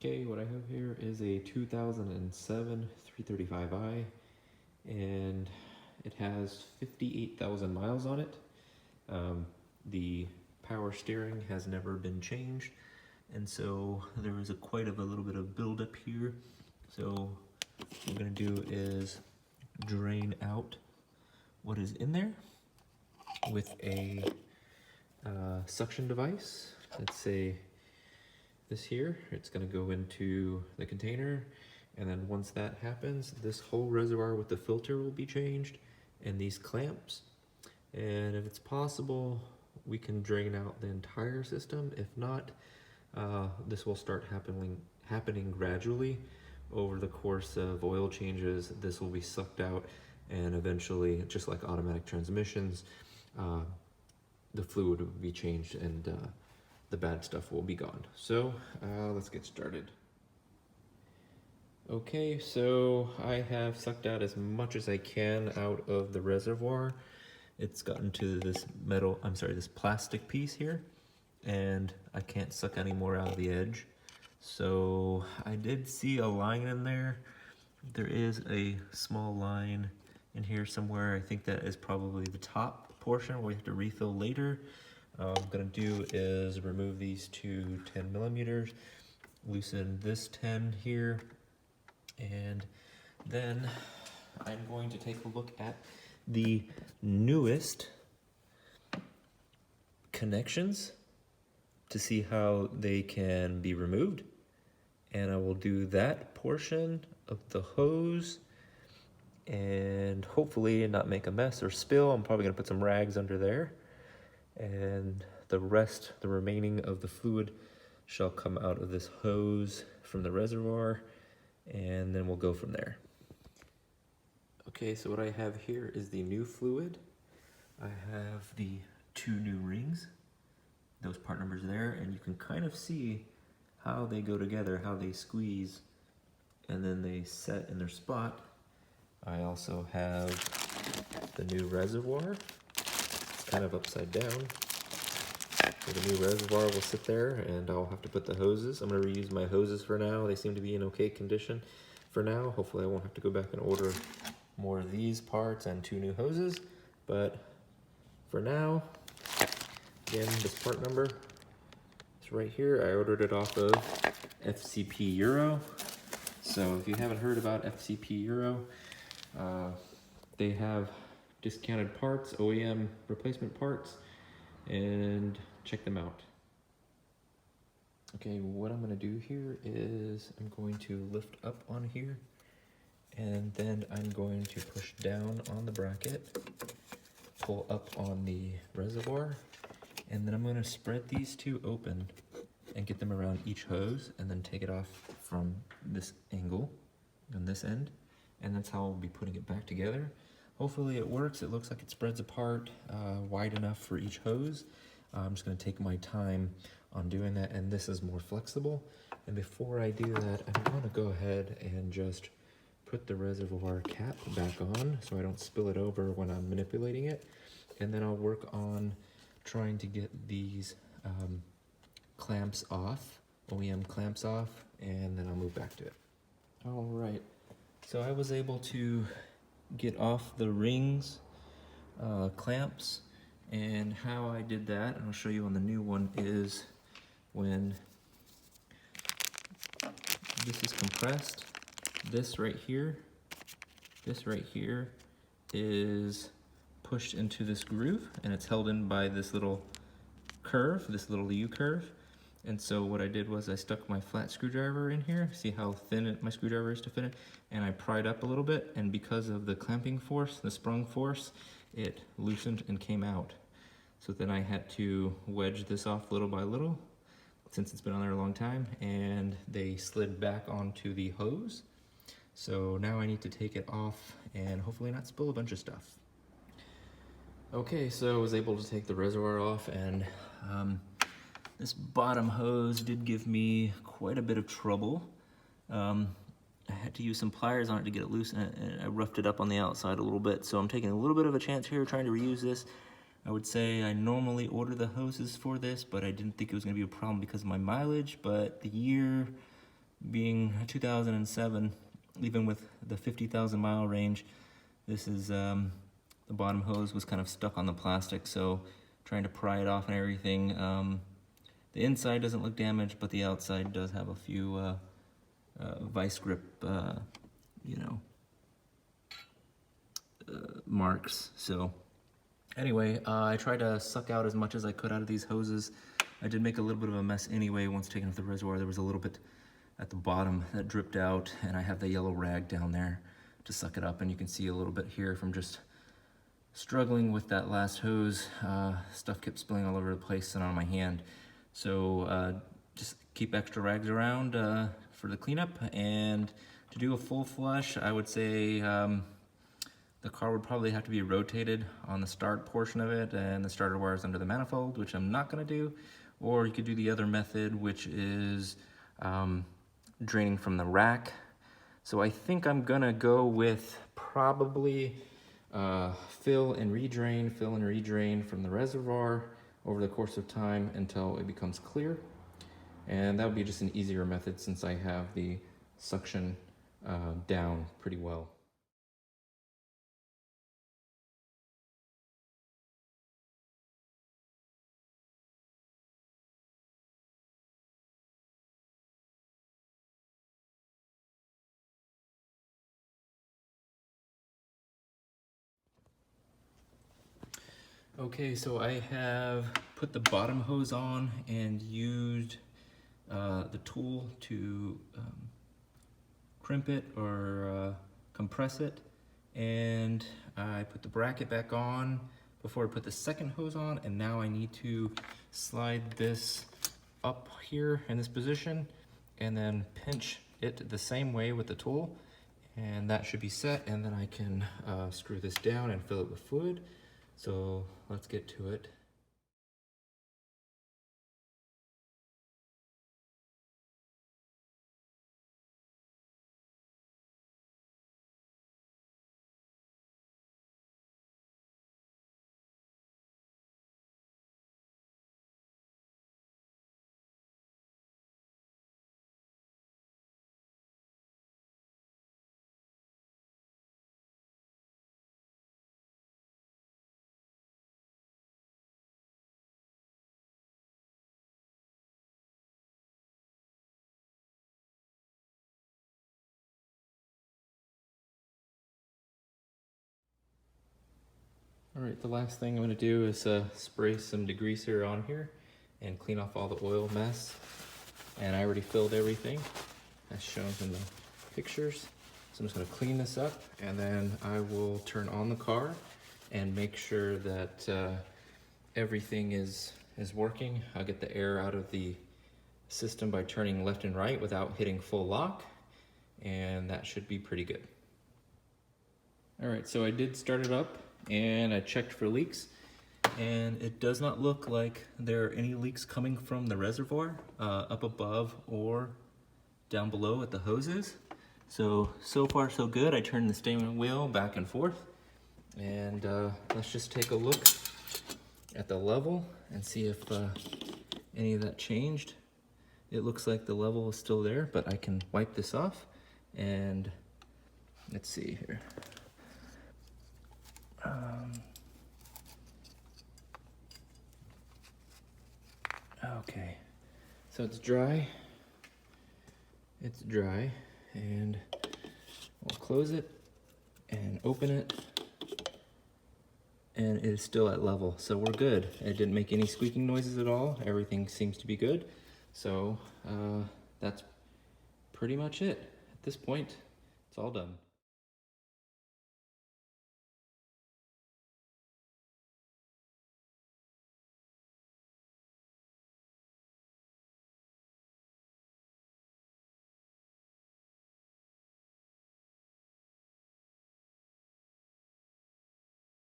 Okay, what I have here is a 2007 335i, and it has 58,000 miles on it. The power steering has never been changed, and so there is quite a little bit of buildup here. So what we're going to do is drain out what is in there with a suction device. Let's say this here, it's going to go into the container, and then once that happens, this whole reservoir with the filter will be changed, and these clamps, and if it's possible, we can drain out the entire system. If not, this will start happening gradually over the course of oil changes. This will be sucked out, and eventually, just like automatic transmissions, the fluid will be changed, and the bad stuff will be gone. So let's get started. Okay, so I have sucked out as much as I can out of the reservoir. It's gotten to this this plastic piece here, and I can't suck any more out of the edge. So I did see a line in there. There is a small line in here somewhere. I think that is probably the top portion where we have to refill later. What I'm gonna do is remove these two 10 millimeters, loosen this 10 here, and then I'm going to take a look at the newest connections to see how they can be removed. And I will do that portion of the hose and hopefully not make a mess or spill. I'm probably gonna put some rags under there, and the remaining of the fluid shall come out of this hose from the reservoir, and then we'll go from there. Okay, so what I have here is the new fluid. I have the two new rings, those part numbers there, and you can kind of see how they go together, how they squeeze, and then they set in their spot. I also have the new reservoir. It's kind of upside down. So the new reservoir will sit there, and I'll have to put the hoses. I'm going to reuse my hoses for now. They seem to be in okay condition for now. Hopefully I won't have to go back and order more of these parts and two new hoses. But for now, again, this part number is right here. I ordered it off of FCP Euro. So if you haven't heard about FCP Euro, they have discounted parts, OEM replacement parts, and check them out. Okay, what I'm gonna do here is I'm going to lift up on here, and then I'm going to push down on the bracket, pull up on the reservoir, and then I'm gonna spread these two open and get them around each hose, and then take it off from this angle on this end, and that's how I'll be putting it back together. Hopefully it works. It looks like it spreads apart wide enough for each hose. I'm just going to take my time on doing that, and this is more flexible. And before I do that, I'm going to go ahead and just put the reservoir cap back on so I don't spill it over when I'm manipulating it. And then I'll work on trying to get these clamps off, OEM clamps off, and then I'll move back to it. All right, so I was able to get off the rings clamps, and how I did that, and I'll show you on the new one, is when this is compressed, this right here is pushed into this groove, and it's held in by this little curve, this little U-curve. And so what I did was I stuck my flat screwdriver in here, see how thin my screwdriver is to fit it, and I pried up a little bit, and because of the clamping force, the sprung force, it loosened and came out. So then I had to wedge this off little by little, since it's been on there a long time, and they slid back onto the hose. So now I need to take it off and hopefully not spill a bunch of stuff. Okay, so I was able to take the reservoir off, and this bottom hose did give me quite a bit of trouble. I had to use some pliers on it to get it loose, and I roughed it up on the outside a little bit. So I'm taking a little bit of a chance here trying to reuse this. I would say I normally order the hoses for this, but I didn't think it was going to be a problem because of my mileage. But the year being 2007, even with the 50,000 mile range, this is the bottom hose was kind of stuck on the plastic, so trying to pry it off and everything. The inside doesn't look damaged, but the outside does have a few vice grip, marks. So anyway, I tried to suck out as much as I could out of these hoses. I did make a little bit of a mess anyway. Once taken off the reservoir, there was a little bit at the bottom that dripped out, and I have the yellow rag down there to suck it up, and you can see a little bit here from just struggling with that last hose. Stuff kept spilling all over the place and on my hand. So just keep extra rags around for the cleanup. And to do a full flush, I would say the car would probably have to be rotated on the start portion of it and the starter wires under the manifold, which I'm not gonna do. Or you could do the other method, which is draining from the rack. So I think I'm gonna go with probably fill and redrain from the reservoir over the course of time until it becomes clear. And that would be just an easier method since I have the suction down pretty well. Okay, so I have put the bottom hose on and used the tool to crimp it or compress it, and I put the bracket back on before I put the second hose on, and now I need to slide this up here in this position and then pinch it the same way with the tool, and that should be set, and then I can screw this down and fill it with fluid. So let's get to it. All right, the last thing I'm gonna do is spray some degreaser on here and clean off all the oil mess. And I already filled everything as shown in the pictures. So I'm just gonna clean this up, and then I will turn on the car and make sure that everything is working. I'll get the air out of the system by turning left and right without hitting full lock, and that should be pretty good. All right, so I did start it up and I checked for leaks, and it does not look like there are any leaks coming from the reservoir up above or down below at the hoses. So far so good. I turned the steering wheel back and forth, and let's just take a look at the level and see if any of that changed. It looks like the level is still there, but I can wipe this off, and let's see here. Okay, so it's dry, and we'll close it and open it, and it is still at level, so we're good. It didn't make any squeaking noises at all. Everything seems to be good. So that's pretty much it. At this point, it's all done.